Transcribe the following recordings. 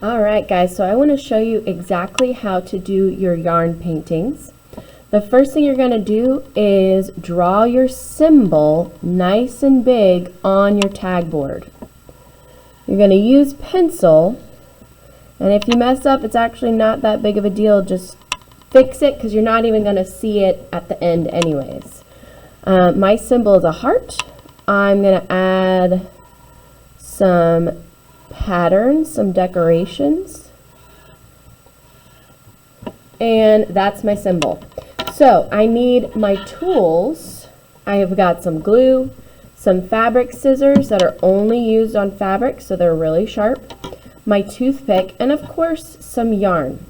Alright guys, so I want to show you exactly how to do your yarn paintings. The first thing you're going to do is draw your symbol nice and big on your tag board. You're going to use pencil, and if you mess up, it's actually not that big of a deal. Just fix it because you're not even going to see it at the end anyways. My symbol is a heart. I'm going to add some patterns, some decorations, and that's my symbol. So I need my tools. I have got some glue, some fabric scissors that are only used on fabric, so they're really sharp, my toothpick, and of course some yarn.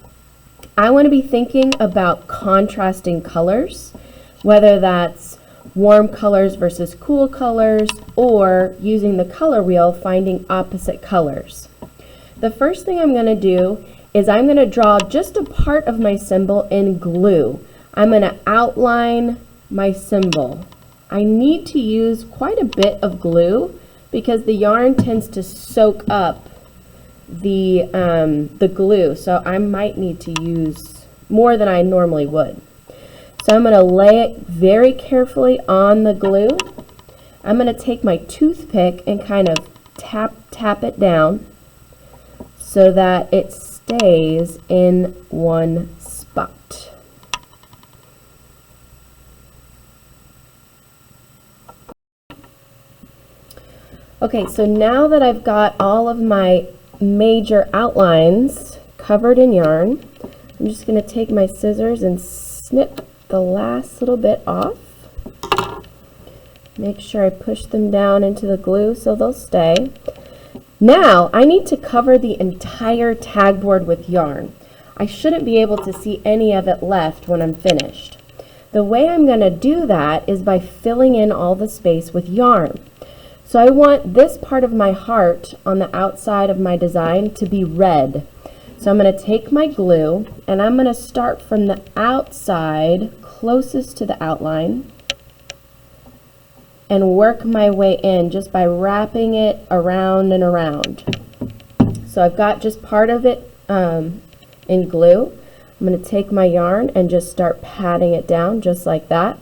I want to be thinking about contrasting colors, whether that's warm colors versus cool colors, or using the color wheel, finding opposite colors. The first thing I'm going to do is I'm going to draw just a part of my symbol in glue. I'm going to outline my symbol. I need to use quite a bit of glue because the yarn tends to soak up the glue, so I might need to use more than I normally would. So I'm going to lay it very carefully on the glue. I'm going to take my toothpick and kind of tap it down so that it stays in one spot. Okay, so now that I've got all of my major outlines covered in yarn, I'm just going to take my scissors and snip the last little bit off. Make sure I push them down into the glue so they'll stay. Now I need to cover the entire tag board with yarn. I shouldn't be able to see any of it left when I'm finished. The way I'm going to do that is by filling in all the space with yarn. So I want this part of my heart on the outside of my design to be red. So I'm going to take my glue and I'm going to start from the outside closest to the outline and work my way in just by wrapping it around and around. So I've got just part of it in glue. I'm going to take my yarn and just start patting it down just like that.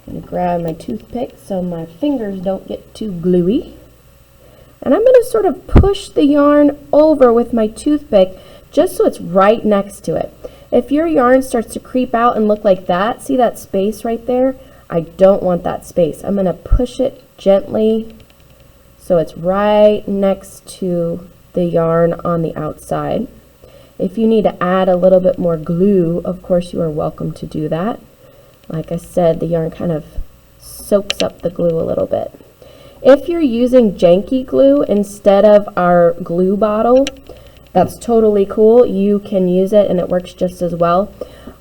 I'm going to grab my toothpick so my fingers don't get too gluey. And I'm going to sort of push the yarn over with my toothpick just so it's right next to it. If your yarn starts to creep out and look like that, see that space right there? I don't want that space. I'm going to push it gently so it's right next to the yarn on the outside. If you need to add a little bit more glue, of course you are welcome to do that. Like I said, the yarn kind of soaks up the glue a little bit. If you're using janky glue instead of our glue bottle, that's totally cool. You can use it and it works just as well.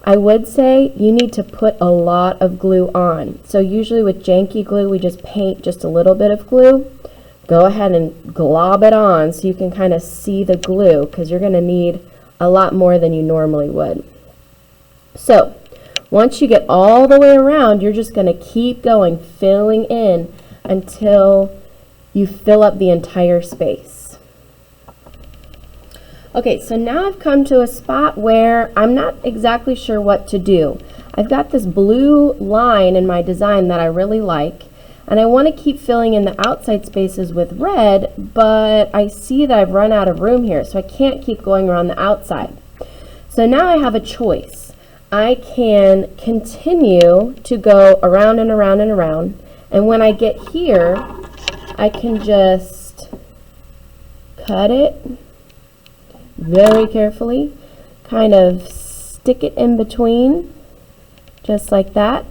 I would say you need to put a lot of glue on. So usually with janky glue, we just paint just a little bit of glue. Go ahead and glob it on so you can kind of see the glue because you're going to need a lot more than you normally would. So once you get all the way around, you're just going to keep going, filling in until you fill up the entire space. Okay, so now I've come to a spot where I'm not exactly sure what to do. I've got this blue line in my design that I really like, and I want to keep filling in the outside spaces with red, but I see that I've run out of room here, so I can't keep going around the outside. So now I have a choice. I can continue to go around and around and around, and when I get here, I can just cut it very carefully, kind of stick it in between, just like that,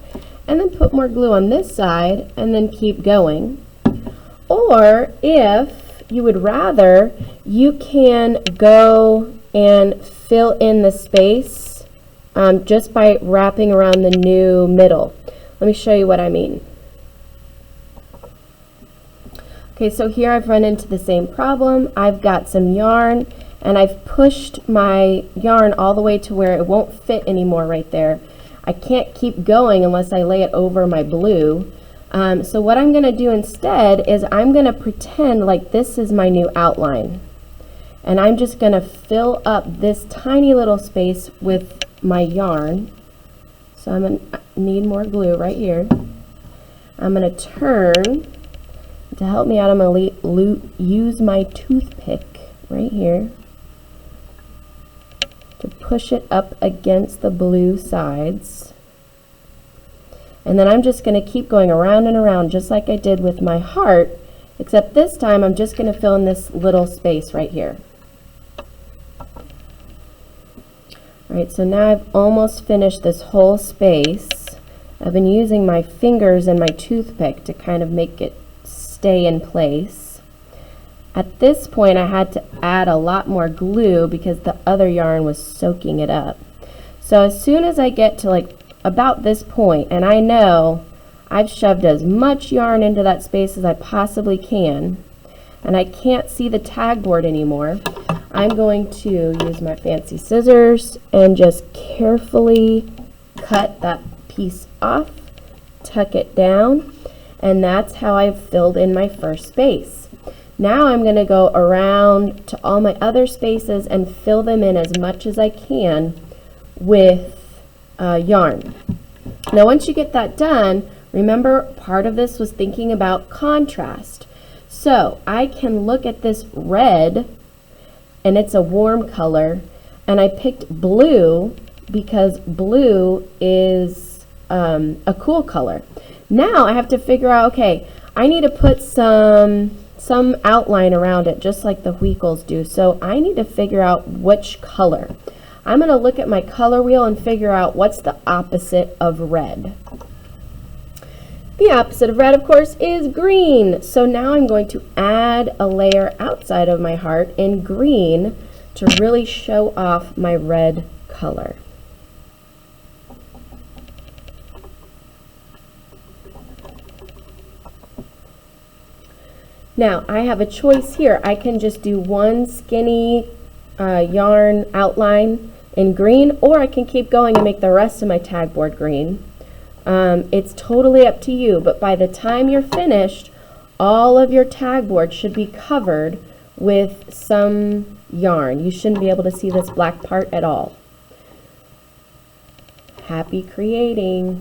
and then put more glue on this side, and then keep going. Or if you would rather, you can go and fill in the space just by wrapping around the new middle. Let me show you what I mean. Okay, so here I've run into the same problem. I've got some yarn and I've pushed my yarn all the way to where it won't fit anymore right there. I can't keep going unless I lay it over my blue. So what I'm going to do instead is I'm going to pretend like this is my new outline. And I'm just going to fill up this tiny little space with my yarn. So I'm going to need more glue right here. I'm going to turn. To help me out, I'm going to use my toothpick right here to push it up against the blue sides. And then I'm just going to keep going around and around just like I did with my heart, except this time I'm just going to fill in this little space right here. Alright, so now I've almost finished this whole space. I've been using my fingers and my toothpick to kind of make it stay in place. At this point I had to add a lot more glue because the other yarn was soaking it up. So as soon as I get to like about this point, and I know I've shoved as much yarn into that space as I possibly can, and I can't see the tag board anymore, I'm going to use my fancy scissors and just carefully cut that piece off, tuck it down, and that's how I've filled in my first space. Now I'm going to go around to all my other spaces and fill them in as much as I can with yarn. Now once you get that done, remember part of this was thinking about contrast. So I can look at this red, and it's a warm color, and I picked blue because blue is a cool color. Now I have to figure out, okay, I need to put some outline around it just like the Huichols do, so I need to figure out which color. I'm going to look at my color wheel and figure out what's the opposite of red. The opposite of red, of course, is green. So now I'm going to add a layer outside of my heart in green to really show off my red color. Now, I have a choice here. I can just do one skinny yarn outline in green, or I can keep going and make the rest of my tag board green. It's totally up to you, but by the time you're finished, all of your tag board should be covered with some yarn. You shouldn't be able to see this black part at all. Happy creating!